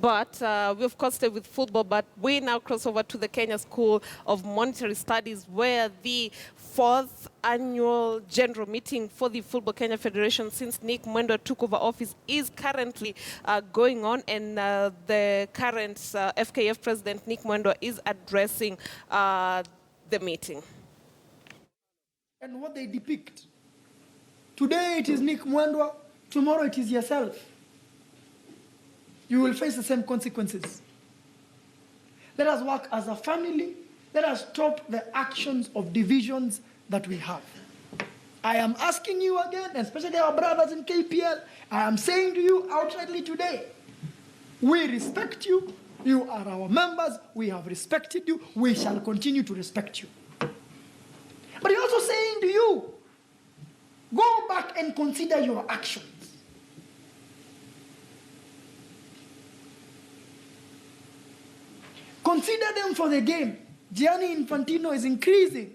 But we, of course, stay with football, but we now cross over to the Kenya School of Monetary Studies, where the 4th annual general meeting for the Football Kenya Federation since Nick Mwenda took over office is currently going on, and the current FKF president, Nick Mwenda, is addressing the meeting. And what they depict. Today it is Nick Mwenda, tomorrow it is yourself. You will face the same consequences. Let us work as a family. Let us stop the actions of divisions that we have. I am asking you again, especially our brothers in KPL, I am saying to you outrightly today, we respect you. You are our members. We have respected you. We shall continue to respect you. But he's also saying to you, go back and consider your actions. Consider them for the game. Gianni Infantino is increasing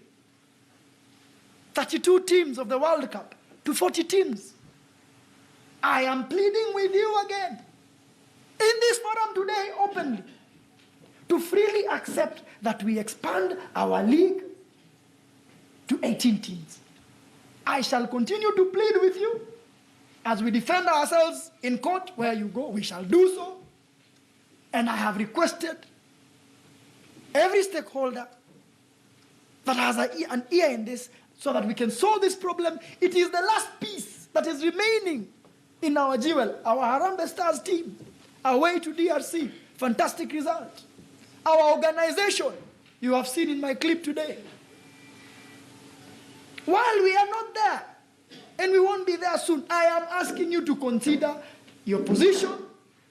32 teams of the World Cup to 40 teams. I am pleading with you again, in this forum today, openly, to freely accept that we expand our league to 18 teams. I shall continue to plead with you as we defend ourselves in court. Where you go, we shall do so. And I have requested every stakeholder that has an ear in this so that we can solve this problem. It is the last piece that is remaining in our jewel, our Harambee Stars team, away to DRC. Fantastic result. Our organization, you have seen in my clip today. While we are not there, and we won't be there soon, I am asking you to consider your position,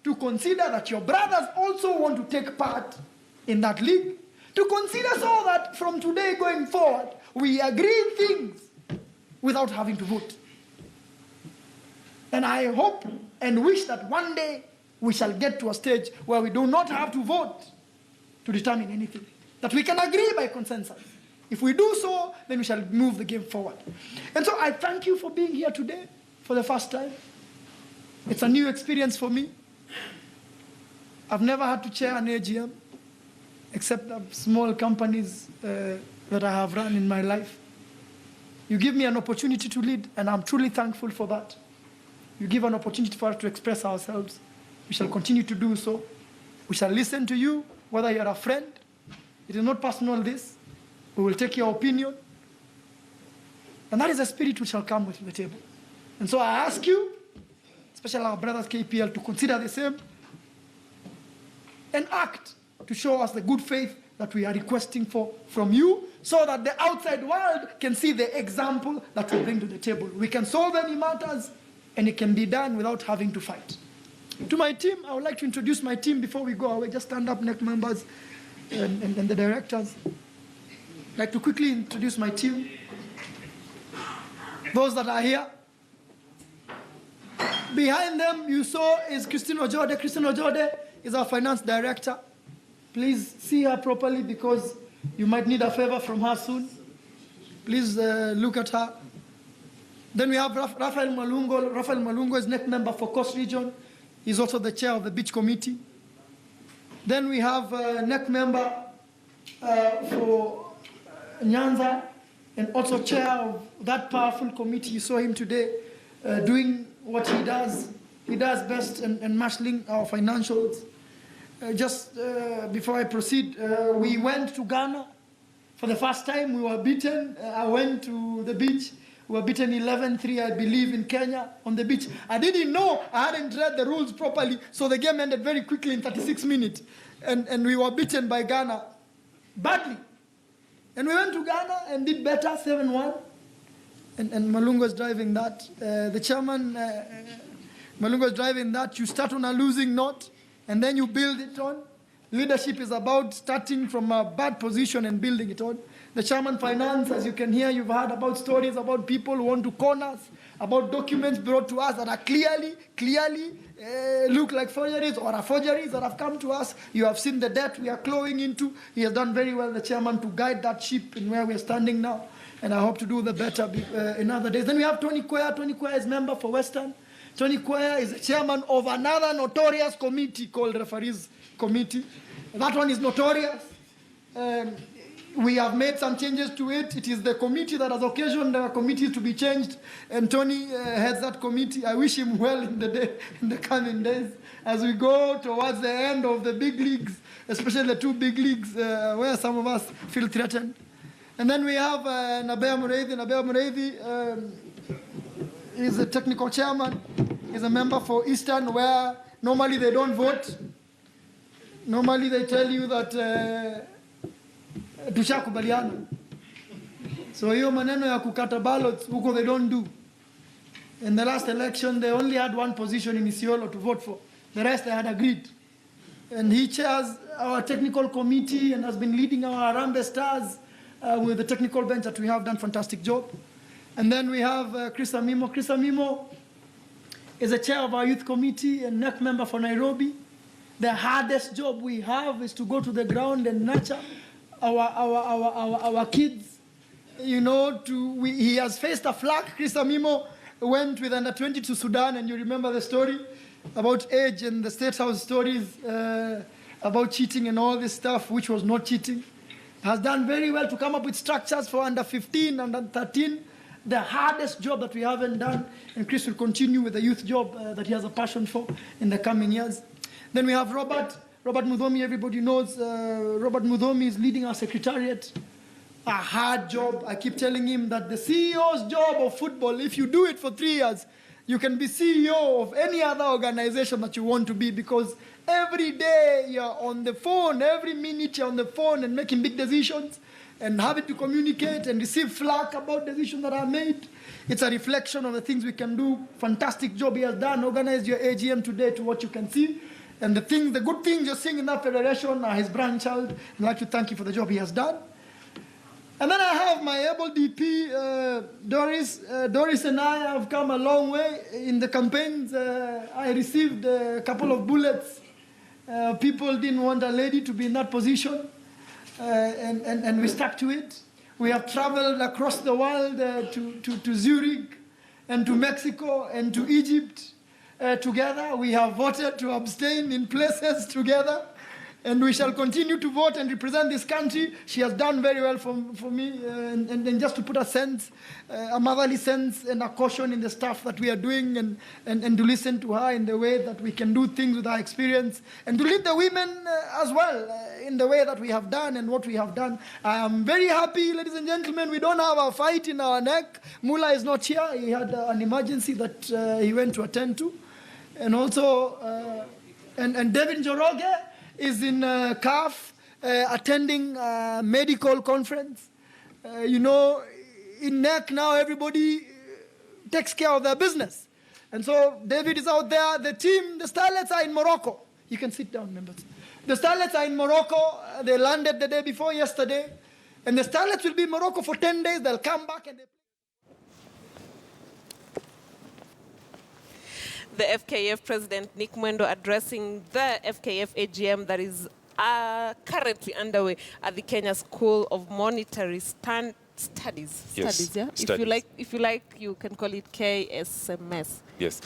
to consider that your brothers also want to take part in that league, to consider so that from today going forward, we agree things without having to vote. And I hope and wish that one day we shall get to a stage where we do not have to vote to determine anything, that we can agree by consensus. If we do so, then we shall move the game forward. And so I thank you for being here today for the first time. It's a new experience for me. I've never had to chair an AGM, except small companies that I have run in my life. You give me an opportunity to lead, and I'm truly thankful for that. You give an opportunity for us to express ourselves. We shall continue to do so. We shall listen to you, whether you're a friend. It is not personal, this. We will take your opinion. And that is the spirit which shall come with the table. And so I ask you, especially our brothers KPL, to consider the same and act to show us the good faith that we are requesting from you, so that the outside world can see the example that we bring to the table. We can solve any matters, and it can be done without having to fight. To my team, I would like to introduce my team before we go away. Just stand up, NEC members and the directors. I'd like to quickly introduce my team. Those that are here. Behind them, you saw, is Christine Ojode. Christine Ojode is our finance director. Please see her properly, because you might need a favor from her soon. Please look at her. Then we have Rafael Malungo. Rafael Malungo is NEC member for Coast Region. He's also the chair of the beach committee. Then we have NEC member for Nyanza, and also chair of that powerful committee. You saw him today doing what he does. He does best and marshalling our financials. Just before I proceed, we went to Ghana for the first time. We were beaten. I went to the beach. We were beaten 11-3, I believe, in Kenya on the beach. I didn't know. I hadn't read the rules properly, so the game ended very quickly in 36 minutes. And we were beaten by Ghana badly. And we went to Ghana and did better, 7-1. And Malungo is driving that. The chairman, Malungo is driving that. You start on a losing note, and then you build it on. Leadership is about starting from a bad position and building it on. The chairman finance, as you can hear, you've heard about stories about people who want to con us, about documents brought to us that are clearly look like forgeries or are forgeries that have come to us. You have seen the debt we are clawing into. He has done very well, the chairman, to guide that ship in where we are standing now. And I hope to do the better in other days. Then we have Tony Kwea. Tony Kwea is member for Western. Tony Kwaya is the chairman of another notorious committee called Referees Committee. That one is notorious. We have made some changes to it. It is the committee that has occasioned the committee to be changed, and Tony heads that committee. I wish him well in the coming days as we go towards the end of the big leagues, especially the two big leagues where some of us feel threatened. And then we have Nabea Mureithi. Nabea Mureithi is a technical chairman. He's a member for Eastern, where normally they don't vote. Normally they tell you that tushakubaliana. So hiyo maneno ya kukata ballots huko they don't do. In the last election they only had one position in Isiolo to vote for. The rest they had agreed. And he chairs our technical committee and has been leading our Harambee Stars with the technical bench that we have done fantastic job. And then we have Chris Amimo. Chris Amimo is the chair of our youth committee and NEC member for Nairobi. The hardest job we have is to go to the ground and nurture our kids. You know, he has faced a flak. Chris Amimo went with under 20 to Sudan, and you remember the story about age and the State House stories about cheating and all this stuff, which was not cheating. Has done very well to come up with structures for under 15 and under 13. The hardest job that we haven't done, and Chris will continue with the youth job that he has a passion for in the coming years. Then we have Robert Mudhomi. Everybody knows Robert Mudhomi is leading our secretariat. A hard job. I keep telling him that the CEO's job of football, if you do it for 3 years, you can be CEO of any other organization that you want to be, because every day you're on the phone, every minute you're on the phone and making big decisions and having to communicate and receive flack about decisions that are made. It's a reflection of the things we can do. Fantastic job he has done. Organized your AGM today to what you can see. And the good things you're seeing in that federation are his brainchild. I'd like to thank you for the job he has done. And then I have my able DP, Doris. Doris and I have come a long way. In the campaigns, I received a couple of bullets. People didn't want a lady to be in that position, and we stuck to it. We have traveled across the world to Zurich and to Mexico and to Egypt together. We have voted to abstain in places together. And we shall continue to vote and represent this country. She has done very well for me. And just to put a sense, a motherly sense and a caution in the stuff that we are doing, and to listen to her in the way that we can do things with our experience, and to lead the women as well in the way that we have done and what we have done. I am very happy, ladies and gentlemen. We don't have a fight in our neck. Mullah is not here. He had an emergency that he went to attend to. And also, and David Njoroge is in CAF attending a medical conference. You know, in NEC now everybody takes care of their business. And so David is out there. The team, the Starlets are in Morocco. You can sit down, members. The Starlets are in Morocco. They landed the day before yesterday. And the Starlets will be in Morocco for 10 days. They'll come back and the FKF President Nick Mwenda addressing the FKF AGM that is currently underway at the Kenya School of Monetary Studies. Yes, Studies, yeah? studies. If you like, you can call it KSMS. Yes.